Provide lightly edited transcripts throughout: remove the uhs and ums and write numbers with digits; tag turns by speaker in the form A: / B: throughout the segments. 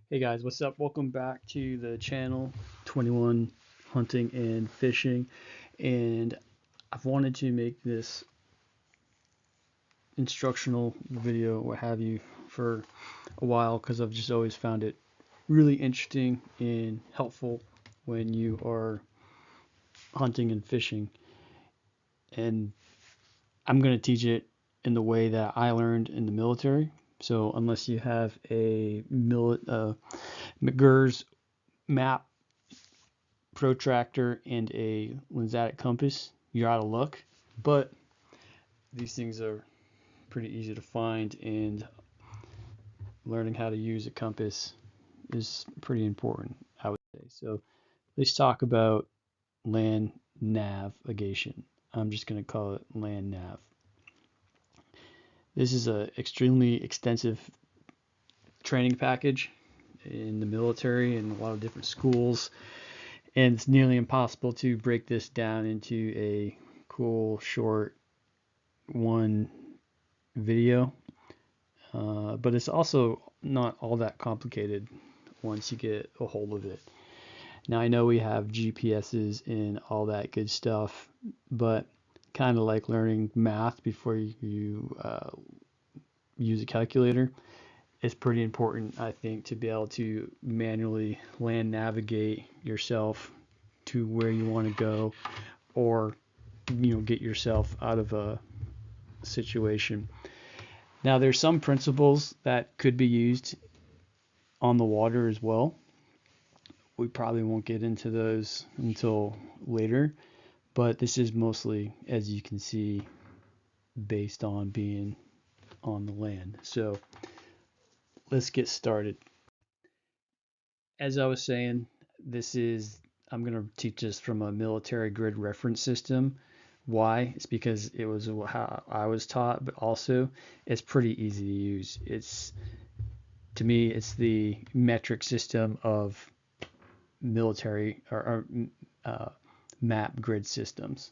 A: Hey guys, what's up? Welcome back to the channel 21 Hunting and Fishing. And I've wanted to make this instructional video, what have you, for a while because I've just always found it really interesting and helpful when you are hunting and fishing. And I'm going to teach it in the way that I learned in the military. So unless you have a MGRS map, protractor, and a lensatic compass, you're out of luck. But these things are pretty easy to find, and learning how to use a compass is pretty important, I would say. So let's talk about land navigation. I'm just going to call it land nav. This is an extremely extensive training package in the military and a lot of different schools, and it's nearly impossible to break this down into a cool short one video, but it's also not all that complicated once you get a hold of it. Now I know we have GPSs and all that good stuff, but kind of like learning math before you use a calculator, it's pretty important, I think, to be able to manually land navigate yourself to where you want to go, or get yourself out of a situation. Now there's some principles that could be used on the water as well. We probably won't get into those until later, but this is mostly, as you can see, based on being on the land. So let's get started. As I was saying, I'm going to teach this from a military grid reference system. Why? It's because it was how I was taught, but also it's pretty easy to use. To me, it's the metric system of military or map grid systems.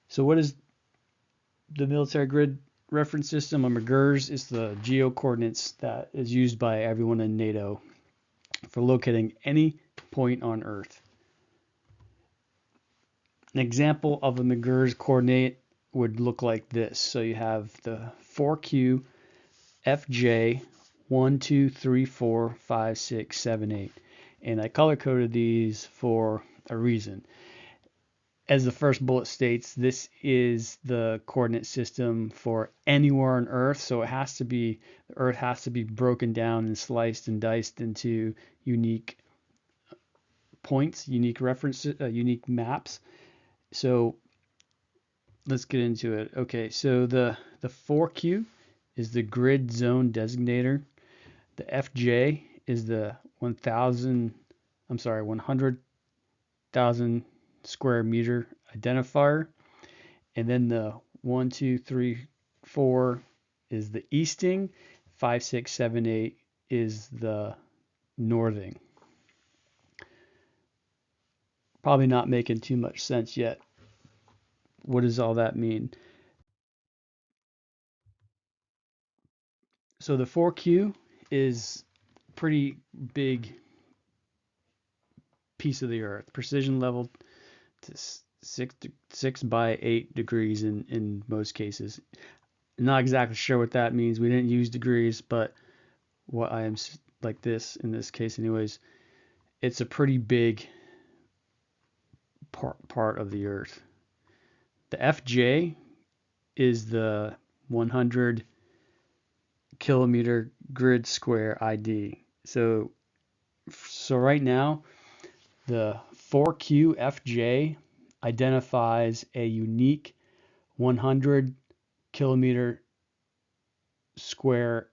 A: So what is the military grid reference system? MGRS is the geo coordinates that is used by everyone in NATO for locating any point on Earth. An example of a MGRS coordinate would look like this. So you have the 4Q FJ 1, 2, 3, 4, 5, 6, 7, 8. And I color coded these for a reason. As the first bullet states, this is the coordinate system for anywhere on Earth. So the Earth has to be broken down and sliced and diced into unique points, unique references, unique maps. So let's get into it. Okay, so the 4Q is the grid zone designator. The FJ is the 100,000 square meter identifier. And then the 1, 2, 3, 4 is the easting. 5, 6, 7, 8 is the northing. Probably not making too much sense yet. What does all that mean? So the 4Q is pretty big piece of the Earth, precision level to 6 by 8 degrees in most cases. Not exactly sure what that means. We didn't use degrees, but what I am like this in this case anyways, it's a pretty big part of the Earth. The FJ is the 100 kilometer grid square ID. So right now, the 4Q FJ identifies a unique 100 kilometer square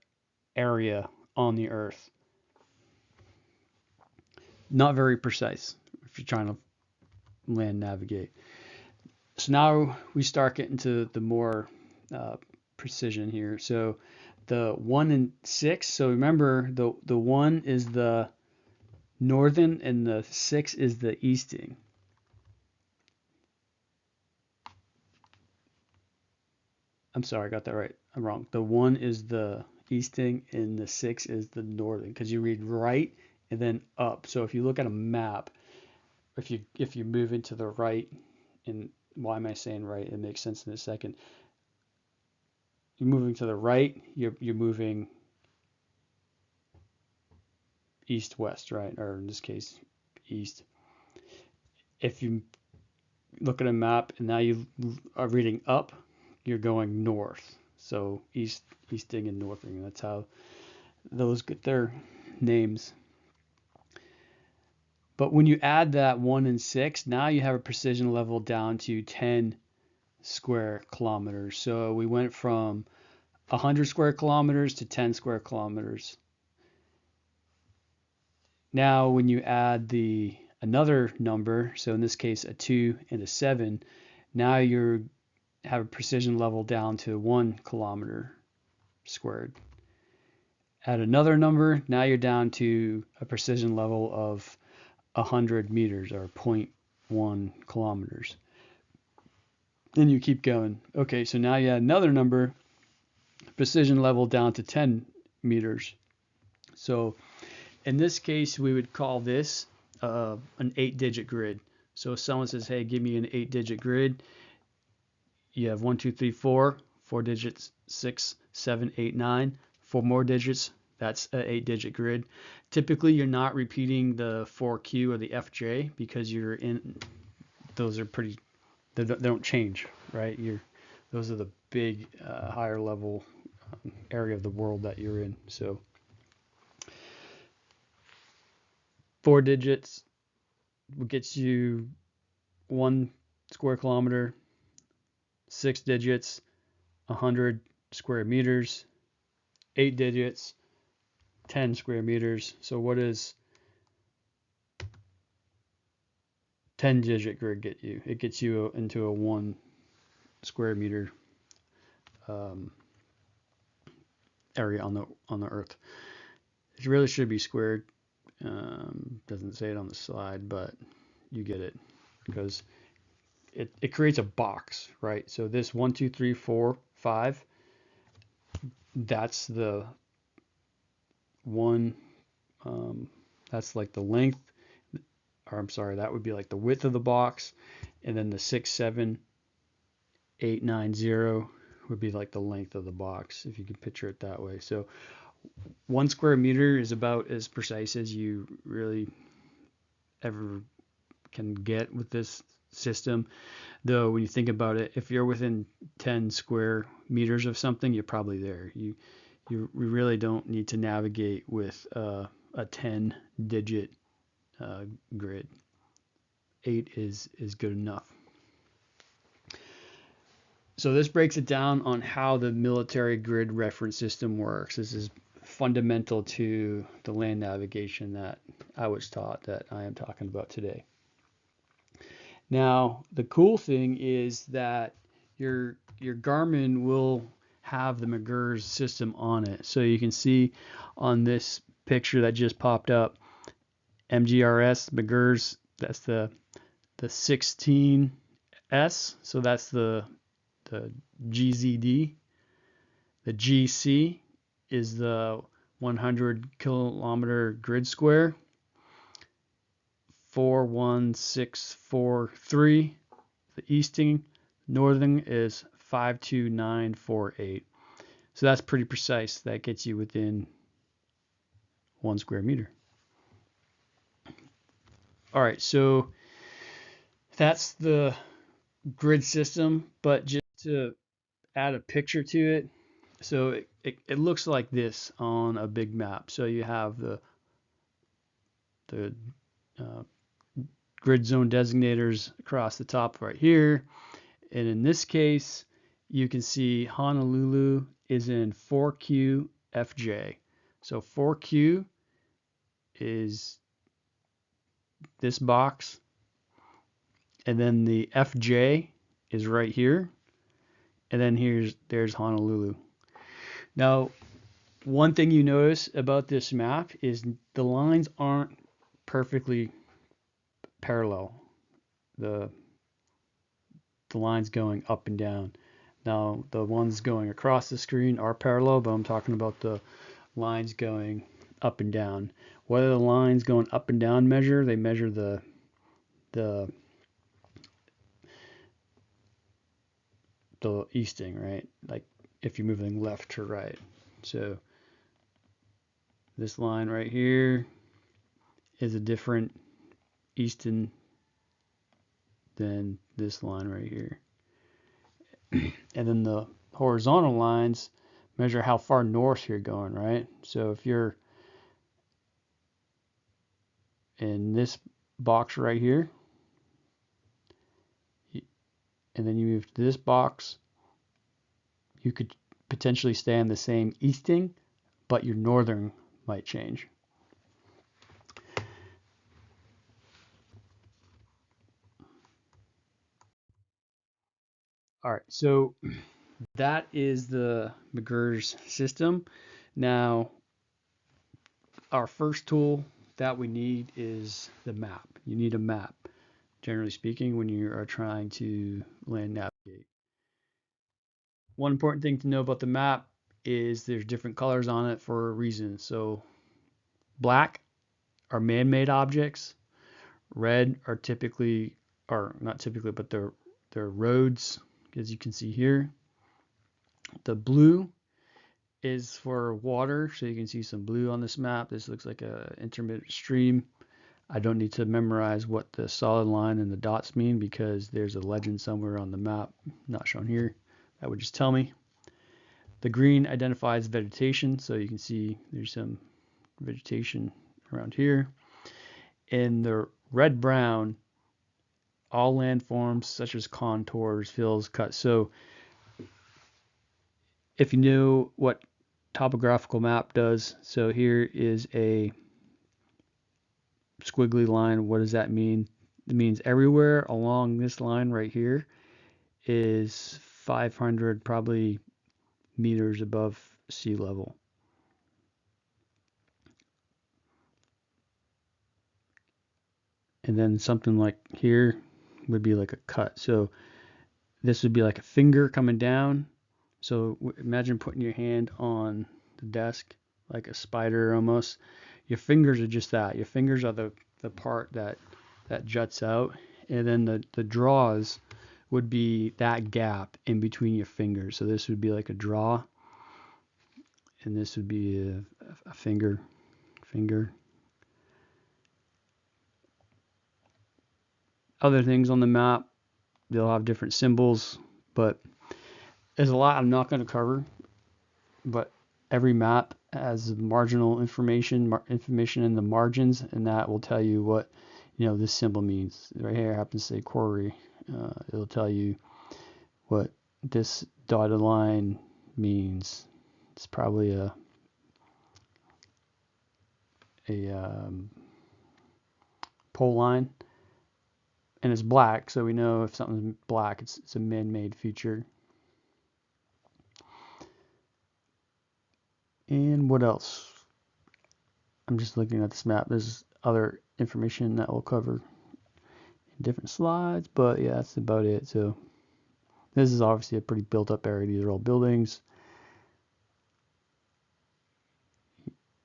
A: area on the Earth. Not very precise if you're trying to land navigate. So now we start getting to the more precision here. So the 1 and 6. So remember, the 1 is the northern and the 6 is the easting. I'm sorry, I got that right. I'm wrong. The 1 is the easting and the 6 is the northing, because you read right and then up. So if you look at a map, if you move into the right, and why am I saying right? It makes sense in a second. You're moving to the right, you're moving east-west, right? Or in this case, east. If you look at a map and now you are reading up, you're going north. So easting and northing. That's how those get their names. But when you add that 1 and 6, now you have a precision level down to 10 square kilometers. So we went from 100 square kilometers to 10 square kilometers. Now when you add another number, so in this case a 2 and a 7, now you have a precision level down to 1 kilometer squared. Add another number, now you're down to a precision level of 100 meters, or 0.1 kilometers. Then you keep going. Okay, so now you add another number, precision level down to 10 meters. So in this case, we would call this an 8-digit grid. So if someone says, hey, give me an 8-digit grid, you have 1, 2, 3, 4, 4 digits, 6, 7, 8, 9, 4 more digits. That's an 8-digit grid. Typically, you're not repeating the 4Q or the FJ because those are pretty, they don't change, right? Those are the big, higher level area of the world that you're in. So 4 digits gets you 1 square kilometer, 6 digits, 100 square meters, 8 digits, 10 square meters. So what does 10-digit grid get you? It gets you into a 1 square meter area on the Earth. It really should be squared. Doesn't say it on the slide, but you get it, because it creates a box, right? So this 1, 2, 3, 4, 5, that's the one, that's like the length, or I'm sorry, that would be like the width of the box, and then the 6, 7, 8, 9, 0 would be like the length of the box, if you can picture it that way. So 1 square meter is about as precise as you really ever can get with this system. Though when you think about it, if you're within 10 square meters of something, you're probably there. You really don't need to navigate with a 10-digit grid. 8 is good enough. So this breaks it down on how the military grid reference system works. This is fundamental to the land navigation that I was taught, that I am talking about today. Now, the cool thing is that your Garmin will have the MGRS system on it. So you can see on this picture that just popped up, MGRS, MGRS, that's the 16S. So that's the GZD. The GC is the 100 kilometer grid square. 41643. The easting, northern is 52948. So that's pretty precise. That gets you within 1 square meter. All right, so that's the grid system, but just to add a picture to it, so it looks like this on a big map. So you have the grid zone designators across the top right here, and in this case you can see Honolulu is in 4Q FJ. So 4Q is this box, and then the FJ is right here, and then there's Honolulu. Now, one thing you notice about this map is the lines aren't perfectly parallel. The lines going up and down. Now, the ones going across the screen are parallel, but I'm talking about the lines going up and down. What do the lines going up and down measure? They measure the easting, right? Like if you're moving left to right. So this line right here is a different easting than this line right here. And then the horizontal lines measure how far north you're going, right? So if you're in this box right here, and then you move to this box, you could potentially stay on the same easting, but your northern might change. All right, so that is the MGRS system. Now, our first tool that we need is the map. You need a map, generally speaking, when you are trying to land navigate. One important thing to know about the map is there's different colors on it for a reason. So black are man-made objects. Red are typically, or not typically, but they're roads, as you can see here. The blue is for water, so you can see some blue on this map. This looks like an intermittent stream. I don't need to memorize what the solid line and the dots mean because there's a legend somewhere on the map, not shown here. That would just tell me. The green identifies vegetation, so you can see there's some vegetation around here. And the red-brown, all landforms such as contours, fills, cuts. So if you know what topographical map does, so here is a squiggly line. What does that mean? It means everywhere along this line right here is 500 probably meters above sea level. And then something like here would be like a cut. So this would be like a finger coming down. So imagine putting your hand on the desk like a spider almost. Your fingers are just that. Your fingers are the part that juts out. And then the draws would be that gap in between your fingers. So this would be like a draw. And this would be a finger. Other things on the map, they'll have different symbols, but there's a lot I'm not going to cover. But every map has marginal information in the margins, and that will tell you what this symbol means. Right here, I happen to say quarry. It'll tell you what this dotted line means. It's probably a pole line, and it's black, so we know if something's black, it's a man-made feature. And what else? I'm just looking at this map. There's other information that we'll cover in different slides, but yeah, that's about it. So this is obviously a pretty built up area. These are all buildings.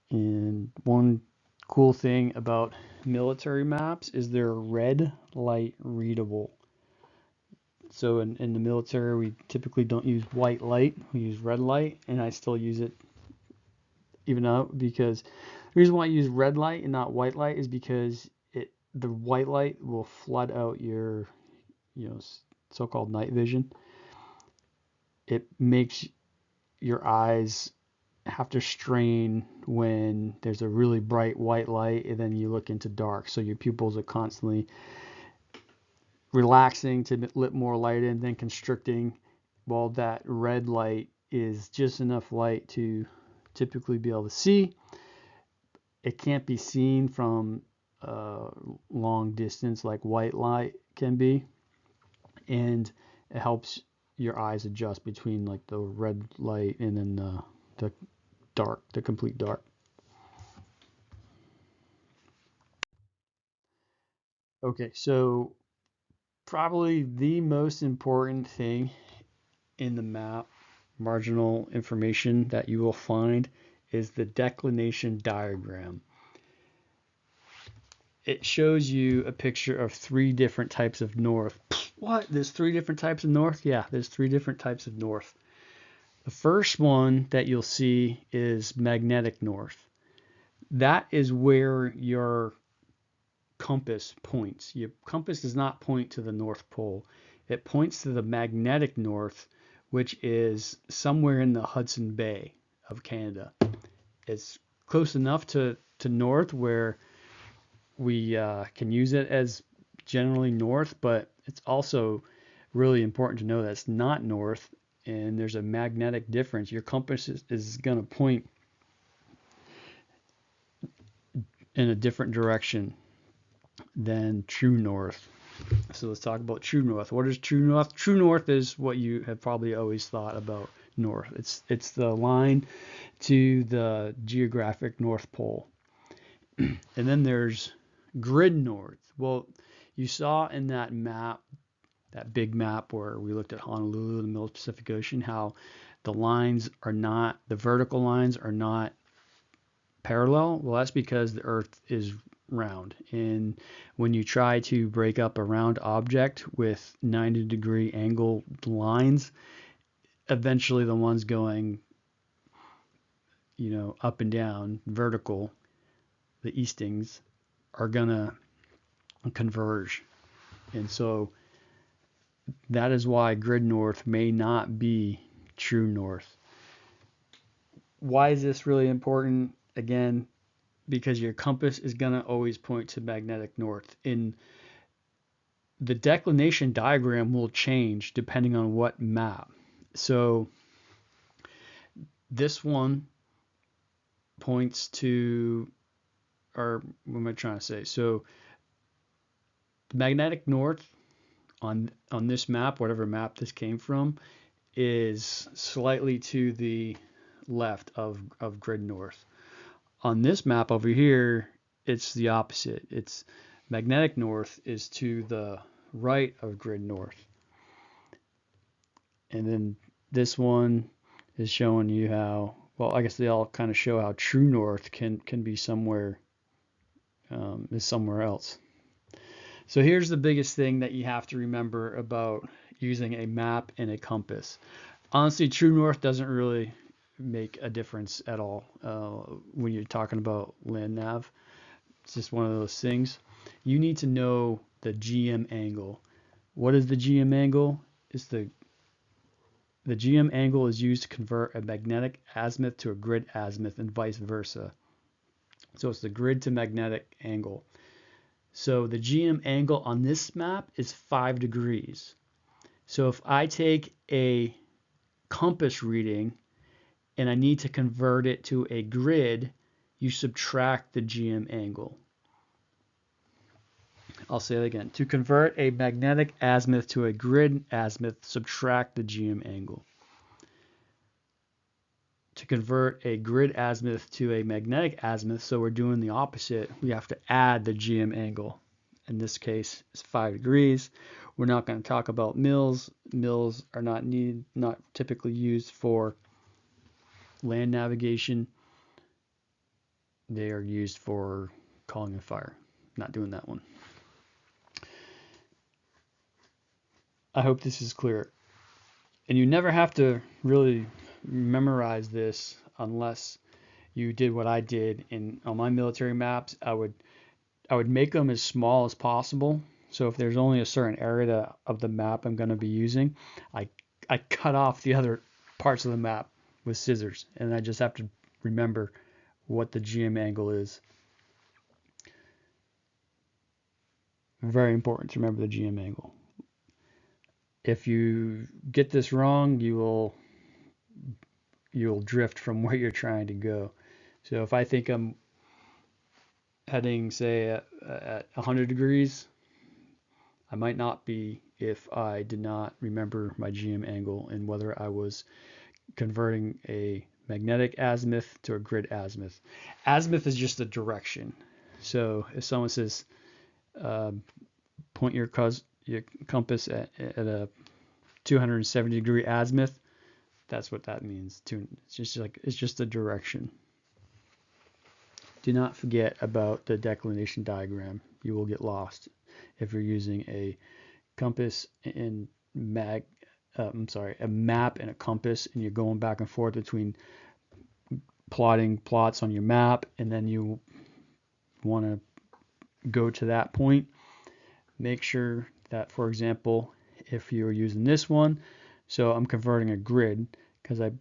A: And one cool thing about military maps is they're red light readable. So in the military, we typically don't use white light. We use red light, and I still use it even out because the reason why I use red light and not white light is because the white light will flood out your so-called night vision. It makes your eyes have to strain when there's a really bright white light and then you look into dark, so your pupils are constantly relaxing to let more light in, then constricting, while that red light is just enough light to typically be able to see. It can't be seen from long distance like white light can be, and it helps your eyes adjust between like the red light and then the dark, the complete dark. Okay, so probably the most important thing in the map, marginal information that you will find is the declination diagram. It shows you a picture of 3 different types of north. What? There's 3 different types of north? Yeah, there's 3 different types of north. The first one that you'll see is magnetic north. That is where your compass points. Your compass does not point to the North Pole. It points to the magnetic north, which is somewhere in the Hudson Bay of Canada. It's close enough to north where we can use it as generally north, but it's also really important to know that it's not north, and there's a magnetic difference. Your compass is going to point in a different direction than true north. So let's talk about true north. What is true north? True north is what you have probably always thought about north. It's the line to the geographic North Pole. And then there's grid north. Well, you saw in that map, that big map where we looked at Honolulu in the middle of the Pacific Ocean, how the vertical lines are not parallel. Well, that's because the Earth is round, and when you try to break up a round object with 90-degree angle lines, eventually the ones going up and down vertical, the eastings, are gonna converge. And so that is why grid north may not be true north. Why is this really important? Again, because your compass is going to always point to magnetic north. In the declination diagram will change depending on what map. So this one points to, or what am I trying to say? So the magnetic north on this map, whatever map this came from, is slightly to the left of grid north. On this map over here, it's the opposite. It's magnetic north is to the right of grid north. And then this one is showing you how, well, I guess they all kind of show how true north can be somewhere, is somewhere else. So here's the biggest thing that you have to remember about using a map and a compass. Honestly, true north doesn't really make a difference at all when you're talking about land nav. It's just one of those things. You need to know the GM angle. What is the GM angle? It's the GM angle is used to convert a magnetic azimuth to a grid azimuth and vice versa. So it's the grid to magnetic angle. So the GM angle on this map is 5 degrees. So if I take a compass reading and I need to convert it to a grid, you subtract the GM angle. I'll say it again. To convert a magnetic azimuth to a grid azimuth, subtract the GM angle. To convert a grid azimuth to a magnetic azimuth, so we're doing the opposite, we have to add the GM angle. In this case, it's 5 degrees. We're not going to talk about mills. Mills are not typically used for land navigation. They are used for calling a fire. Not doing that one. I hope this is clear. And you never have to really memorize this unless you did what I did. On my military maps, I would make them as small as possible. So if there's only a certain area of the map I'm going to be using, I cut off the other parts of the map with scissors, and I just have to remember what the GM angle is. Very important to remember the GM angle. If you get this wrong, you'll drift from where you're trying to go. So if I think I'm heading, say, at 100 degrees, I might not be if I did not remember my GM angle and whether I was converting a magnetic azimuth to a grid azimuth. Azimuth is just a direction. So if someone says, point your compass at a 270-degree azimuth. That's what that means. It's just a direction. Do not forget about the declination diagram. You will get lost if you're using a compass and a map and a compass, and you're going back and forth between plotting plots on your map, and then you want to go to that point. Make sure that, for example, if you're using this one, so I'm converting a grid because I'm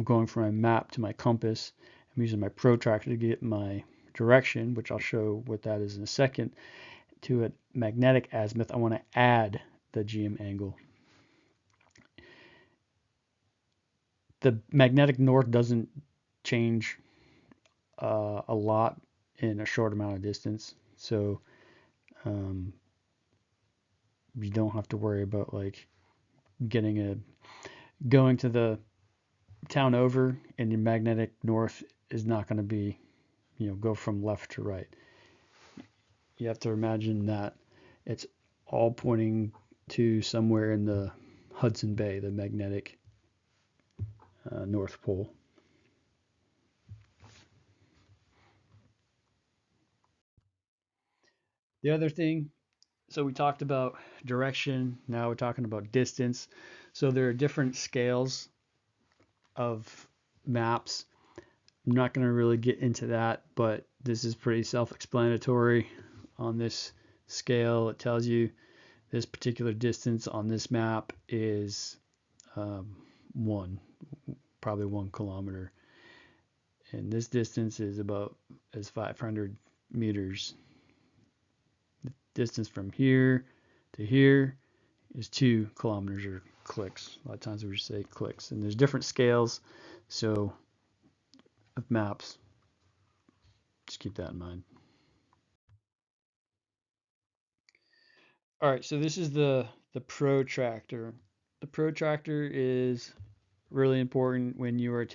A: going from my map to my compass. I'm using my protractor to get my direction, which I'll show what that is in a second. To a magnetic azimuth, I want to add the GM angle. The magnetic north doesn't change a lot in a short amount of distance, so you don't have to worry about like going to the town over, and your magnetic north is not going to be, go from left to right. You have to imagine that it's all pointing to somewhere in the Hudson Bay, the magnetic North Pole. The other thing, so we talked about direction, now we're talking about distance. So there are different scales of maps. I'm not going to really get into that, but this is pretty self-explanatory. On this scale, it tells you this particular distance on this map is probably 1 kilometer. And this distance is 500 meters. The distance from here to here is 2 kilometers, or clicks. A lot of times we just say clicks. And there's different scales, so of maps. Just keep that in mind. All right, so this is the protractor. The protractor is really important when you're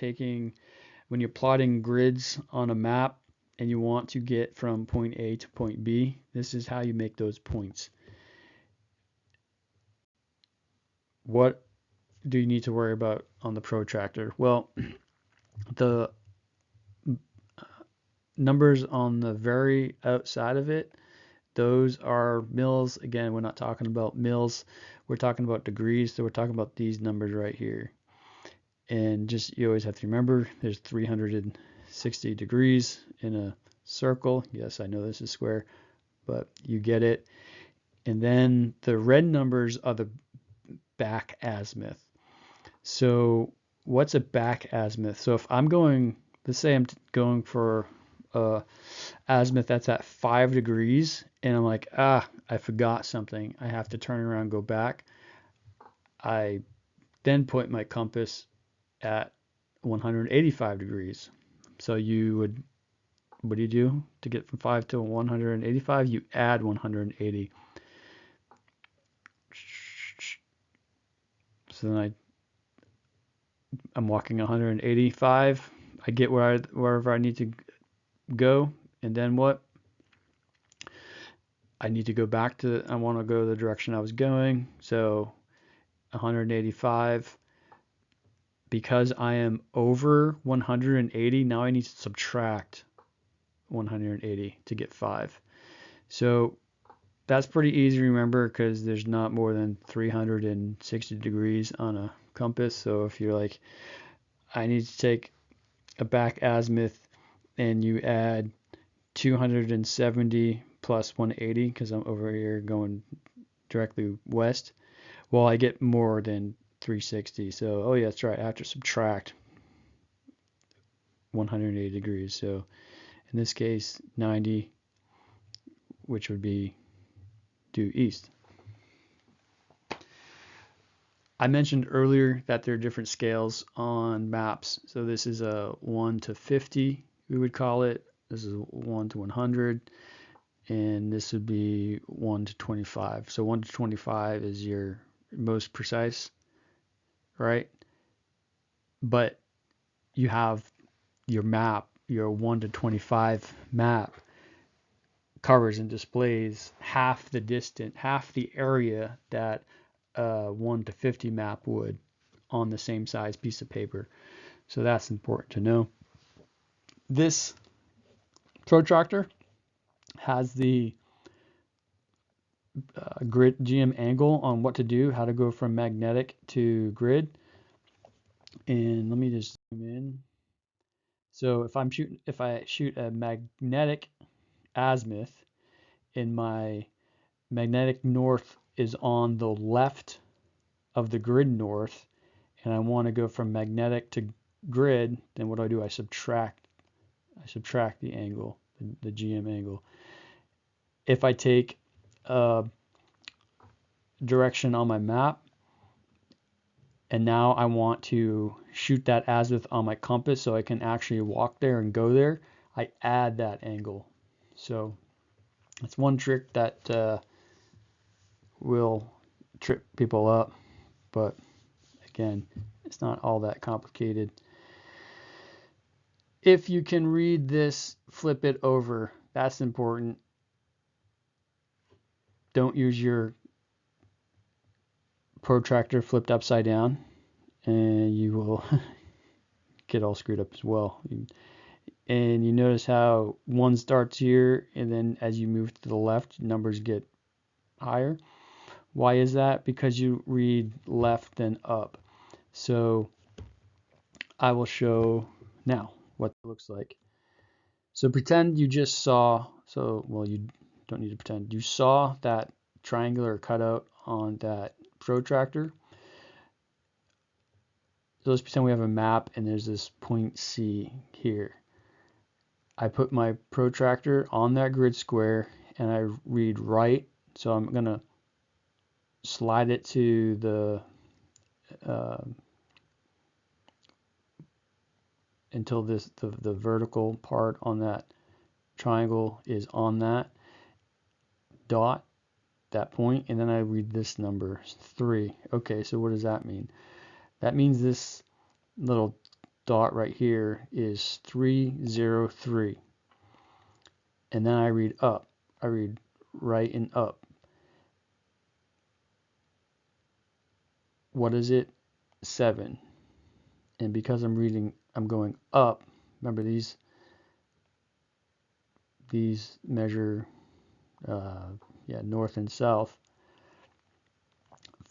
A: plotting grids on a map and you want to get from point A to point B. This is how you make those points. What do you need to worry about on the protractor? Well, the numbers on the very outside of it, those are mils. Again, we're not talking about mils, we're talking about degrees, so we're talking about these numbers right here. And just, you always have to remember, there's 360 degrees in a circle. Yes, I know this is square, but you get it. And then the red numbers are the back azimuth. So what's a back azimuth? So if I'm going, let's say I'm going for azimuth that's at 5 degrees, and I'm like, I forgot something, I have to turn around and go back. I then point my compass at 185 degrees. So what do you do to get from 5 to 185? You add 180. So then I'm walking 185. I get wherever I need to go, and then what? I need to go back to, I want to go the direction I was going, so 185. Because I am over 180, now I need to subtract 180 to get 5. So that's pretty easy to remember because there's not more than 360 degrees on a compass. So if you're like, I need to take a back azimuth, and you add 270 plus 180 because I'm over here going directly west, well, I get more than 360. So, oh yeah, that's right, I have to subtract 180 degrees. So in this case, 90, which would be due east. I mentioned earlier that there are different scales on maps. So this is a 1 to 50, we would call it. This is 1 to 100, and this would be 1 to 25. So 1 to 25 is your most precise, right? But you have your map, your 1 to 25 map covers and displays half the area that 1 to 50 map would on the same size piece of paper. So that's important to know. This protractor has the grid GM angle on what to do, how to go from magnetic to grid. And let me just zoom in. So if I shoot a magnetic azimuth, and my magnetic north is on the left of the grid north, and I want to go from magnetic to grid, then what do? I subtract the angle, the GM angle. If I take a direction on my map, and now I want to shoot that azimuth on my compass so I can actually walk there and go there, I add that angle. So that's one trick that will trip people up, but again, it's not all that complicated. If you can read this, flip it over. That's important. Don't use your protractor flipped upside down, and you will get all screwed up as well. And you notice how one starts here, and then as you move to the left, numbers get higher. Why is that? Because you read left then up. So I will show now what it looks like. So pretend you just saw, well, you don't need to pretend, you saw that triangular cutout on that protractor. So let's pretend we have a map and there's this point C here. I put my protractor on that grid square and I read right. So I'm going to slide it to the until the vertical part on that triangle is on that dot, that point, and then I read this number 3. Okay, so what does that mean? That means this little dot right here is 303. And then I read up. I read right and up. What is it? 7. And because I'm going up, remember these measure north and south.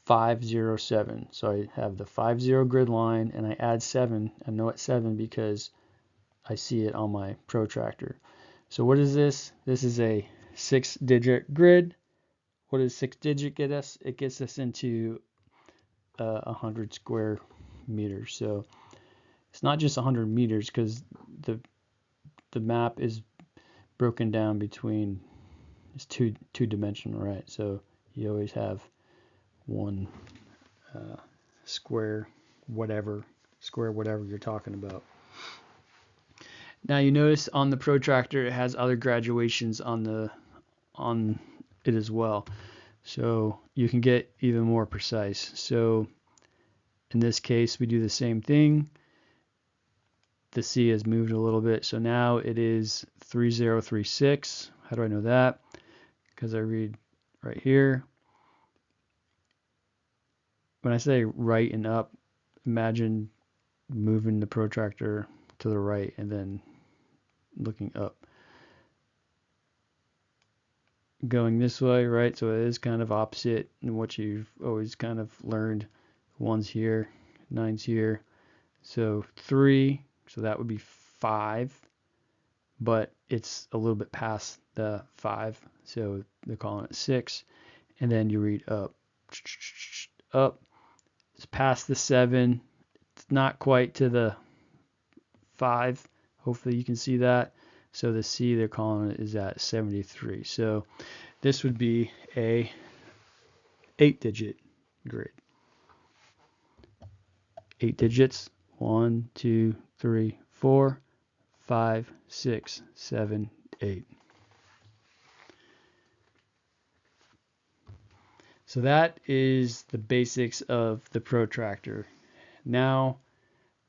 A: 507. So I have the 50 grid line and I add 7. I know it's 7 because I see it on my protractor. So what is this? This is a 6-digit grid. What does 6-digit get us? It gets us into 100 square meters. So it's not just 100 meters because the map is broken down between, it's two-dimensional, right? So you always have one square whatever you're talking about. Now you notice on the protractor it has other graduations on it as well, so you can get even more precise. So in this case we do the same thing. The C has moved a little bit, so now it is 3036. How do I know that? Because I read right here. When I say right and up, imagine moving the protractor to the right and then looking up. Going this way, right? So it is kind of opposite in what you've always kind of learned. 1's here, 9's here. So 3, so that would be 5, but it's a little bit past the 5, so they're calling it 6. And then you read up. Up. It's past the 7. It's not quite to the 5. Hopefully you can see that. So the C they're calling it is at 73. So this would be a 8-digit grid. 8 digits. 1, 2, 3, 4, 5, 6, 7, 8. So that is the basics of the protractor. Now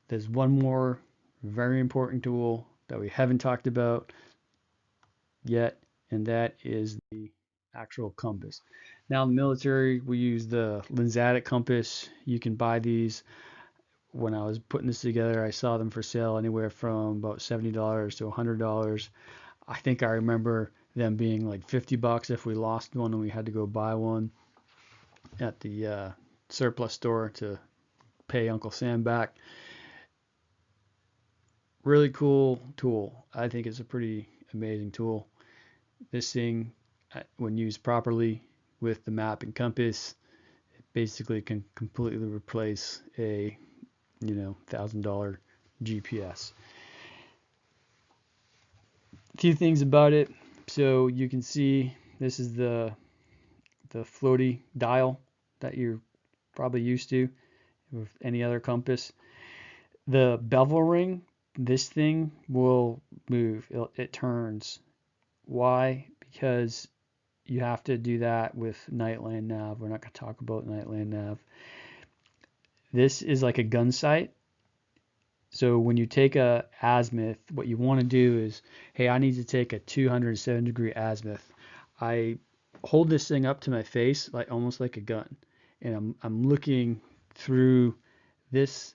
A: there's one more very important tool that we haven't talked about yet, and that is the actual compass. Now in the military, we use the Lensatic compass. You can buy these. When I was putting this together, I saw them for sale anywhere from about $70 to $100. I think I remember them being like $50 if we lost one and we had to go buy one at the surplus store to pay Uncle Sam back. Really cool tool. I think it's a pretty amazing tool. This thing, when used properly with the map and compass, it basically can completely replace a $1,000 GPS. A few things about it. So you can see this is the floaty dial that you're probably used to with any other compass. The bevel ring, this thing will move. It turns. Why? Because you have to do that with Nightland Nav. We're not going to talk about Nightland Nav. This is like a gun sight. So when you take a azimuth, what you want to do is, hey, I need to take a 207-degree azimuth. I hold this thing up to my face, like almost like a gun, and I'm looking through this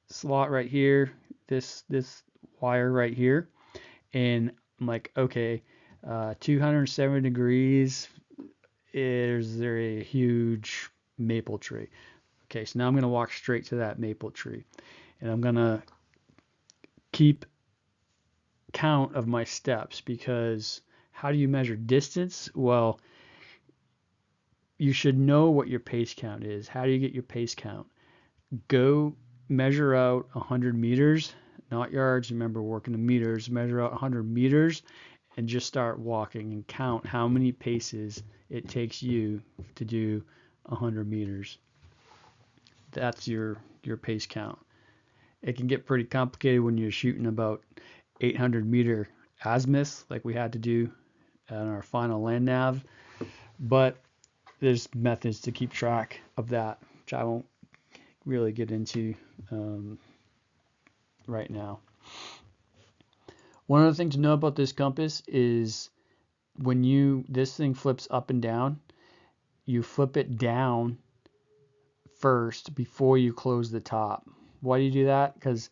A: slot right here, this wire right here, and I'm like, okay, 270 degrees. Is there a huge maple tree? Okay, so now I'm going to walk straight to that maple tree, and I'm going to keep count of my steps, because how do you measure distance? Well, you should know what your pace count is. How do you get your pace count? Go measure out 100 meters, not yards. Remember, working in meters. Measure out 100 meters and just start walking and count how many paces it takes you to do 100 meters. That's your pace count. It can get pretty complicated when you're shooting about 800-meter azimuths like we had to do on our final land nav, but there's methods to keep track of that, which I won't really get into right now. One other thing to know about this compass is when this thing flips up and down, you flip it down first before you close the top. Why do you do that? Because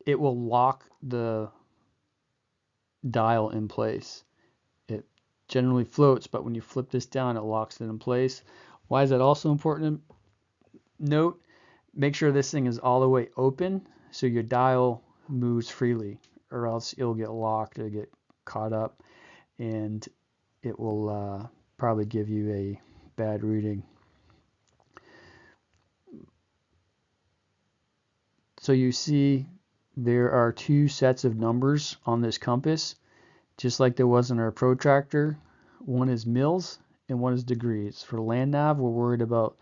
A: it will lock the dial in place. It generally floats, but when you flip this down, it locks it in place. Why is that also important to note? Make sure this thing is all the way open so your dial moves freely, or else it'll get locked or get caught up, and it will probably give you a bad reading. So you see there are two sets of numbers on this compass, just like there was in our protractor. One is mils and one is degrees. For land nav, we're worried about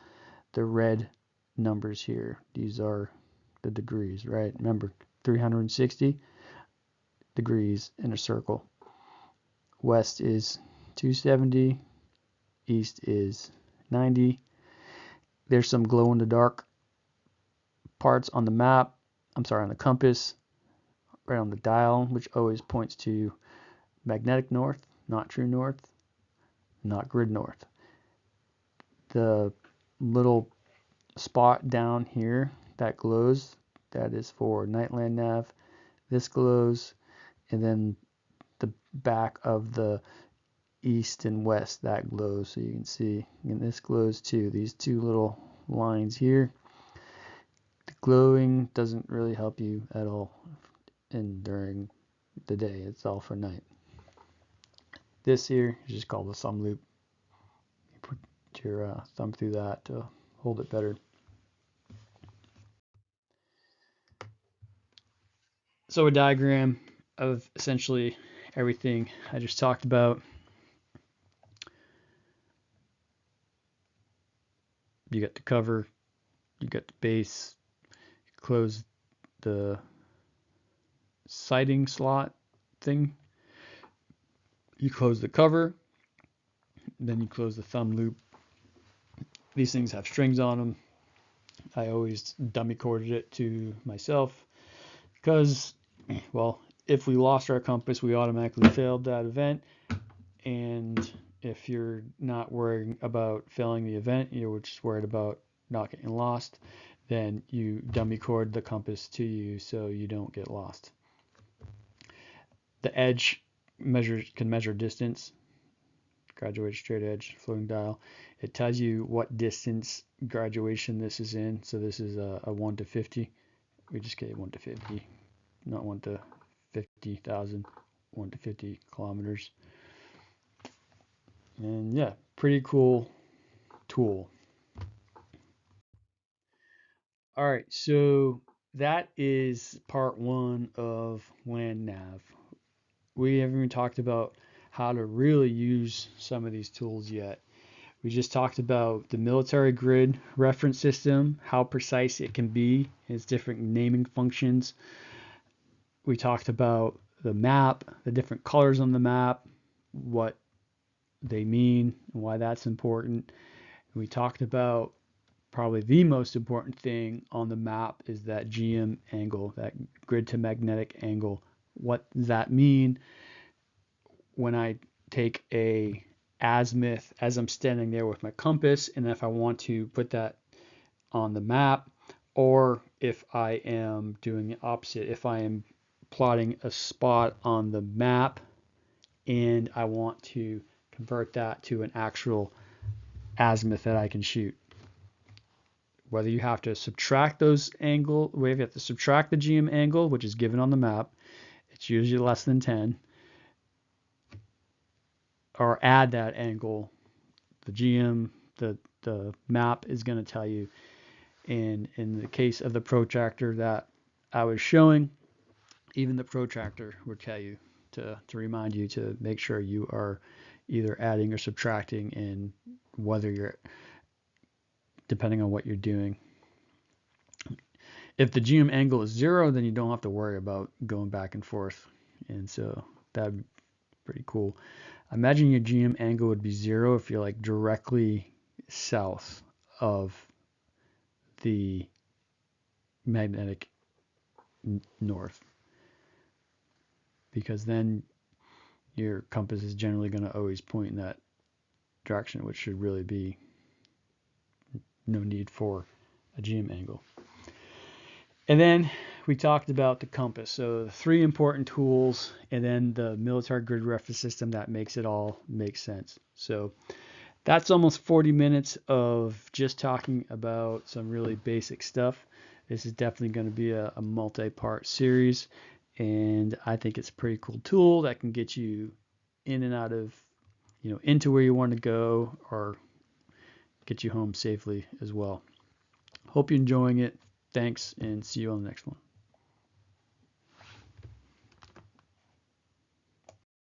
A: the red numbers here. These are the degrees, right? Remember, 360 degrees in a circle. West is 270, east is 90. There's some glow in the dark parts on the map, on the compass, right on the dial, which always points to magnetic north, not true north, not grid north. The little spot down here that glows, that is for Nightland nav. This glows, and then the back of the east and west, that glows, so you can see, and this glows too. These two little lines here. The glowing doesn't really help you at all during the day. It's all for night. This here is just called the thumb loop. You put your thumb through that to hold it better. So a diagram of essentially everything I just talked about. You got the cover, you got the base, you close the sighting slot thing, you close the cover, then you close the thumb loop. These things have strings on them. I always dummy corded it to myself because, well, if we lost our compass, we automatically failed that event, and If you're not worrying about failing the event, you're just worried about not getting lost, then you dummy cord the compass to you so you don't get lost. The edge can measure distance, graduated straight edge floating dial. It tells you what distance graduation this is in. So this is a 1 to 50. We just get 1 to 50, not 1 to 50,000, 1 to 50 kilometers. And yeah, pretty cool tool. All right, so that is part 1 of land nav. We haven't even talked about how to really use some of these tools yet. We just talked about the military grid reference system, how precise it can be, its different naming functions. We talked about the map, the different colors on the map, what they mean, and why that's important. We talked about probably the most important thing on the map is that GM angle, that grid to magnetic angle. What does that mean? When I take a azimuth as I'm standing there with my compass, and if I want to put that on the map, or if I am doing the opposite, if I am plotting a spot on the map and I want to convert that to an actual azimuth that I can shoot. Whether you have to subtract those angle, whether you have to subtract the GM angle, which is given on the map, it's usually less than 10, or add that angle, the GM, the map is going to tell you. And in the case of the protractor that I was showing, even the protractor would tell you to remind you to make sure you are either adding or subtracting, and whether you're, depending on what you're doing. If the GM angle is 0, then you don't have to worry about going back and forth. And so that'd be pretty cool. Imagine your GM angle would be 0 if you're like directly south of the magnetic north, because then your compass is generally going to always point in that direction, which should really be no need for a GM angle. And then we talked about the compass. So the 3 important tools, and then the military grid reference system that makes it all make sense. So that's almost 40 minutes of just talking about some really basic stuff. This is definitely going to be a multi-part series, and I think it's a pretty cool tool that can get you in and out of, into where you want to go, or get you home safely as well. Hope you're enjoying it. Thanks, and see you on the next one.